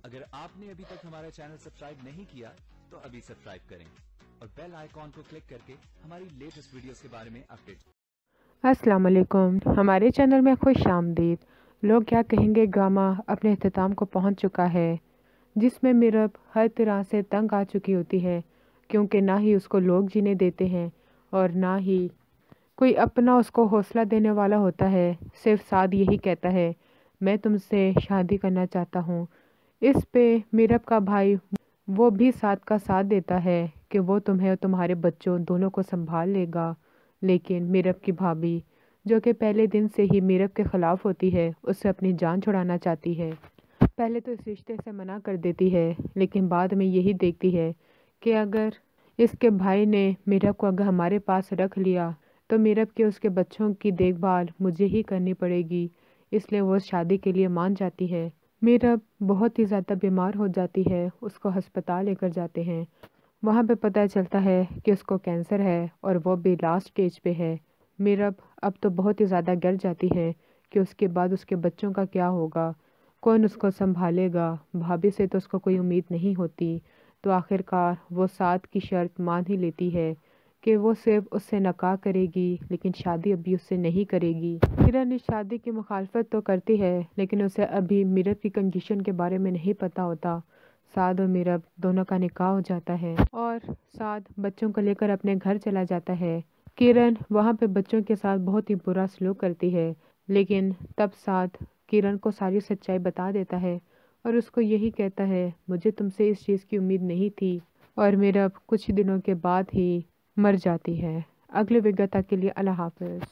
अगर आपने अभी तक हमारा चैनल सब्सक्राइब नहीं किया तो अभी सब्सक्राइब करें और बेल आइकॉन को क्लिक करके हमारी लेटेस्ट वीडियोस के बारे में अपडेट। अस्सलाम वालेकुम, हमारे चैनल में खुश आमदीद। लोग क्या कहेंगे ड्रामा अपने अख्ताम को पहुंच चुका है, जिसमें मीरब हर तरह से तंग आ चुकी होती है, क्योंकि ना ही उसको लोग जीने देते हैं और ना ही कोई अपना उसको हौसला देने वाला होता है। सिर्फ साद यही कहता है, मैं तुमसे शादी करना चाहता हूँ। इस पे मीरब का भाई वो भी साद का साथ देता है कि वो तुम्हें और तुम्हारे बच्चों दोनों को संभाल लेगा। लेकिन मीरब की भाभी, जो कि पहले दिन से ही मीरब के ख़िलाफ़ होती है, उससे अपनी जान छुड़ाना चाहती है। पहले तो इस रिश्ते से मना कर देती है, लेकिन बाद में यही देखती है कि अगर इसके भाई ने मीरब को अगर हमारे पास रख लिया तो मीरब के उसके बच्चों की देखभाल मुझे ही करनी पड़ेगी। इसलिए वो शादी के लिए मान जाती है। मीरब बहुत ही ज़्यादा बीमार हो जाती है, उसको अस्पताल लेकर जाते हैं। वहाँ पे पता चलता है कि उसको कैंसर है और वो भी लास्ट स्टेज पे है। मीरब अब तो बहुत ही ज़्यादा गिर जाती है कि उसके बाद उसके बच्चों का क्या होगा, कौन उसको संभालेगा। भाभी से तो उसको कोई उम्मीद नहीं होती, तो आखिरकार वो साद की शर्त मान ही लेती है कि वो सिर्फ उससे निकाह करेगी, लेकिन शादी अभी उससे नहीं करेगी। किरण इस शादी की मुखालफत तो करती है, लेकिन उसे अभी मीरब की कंडीशन के बारे में नहीं पता होता। साद और मीरब दोनों का निकाह हो जाता है और साद बच्चों को लेकर अपने घर चला जाता है। किरण वहाँ पे बच्चों के साथ बहुत ही बुरा सलूक करती है, लेकिन तब साद किरण को सारी सच्चाई बता देता है और उसको यही कहता है, मुझे तुमसे इस चीज़ की उम्मीद नहीं थी। और मीरब कुछ दिनों के बाद ही मर जाती है। अगले विगत तक के लिए अल्लाह हाफ़िज़।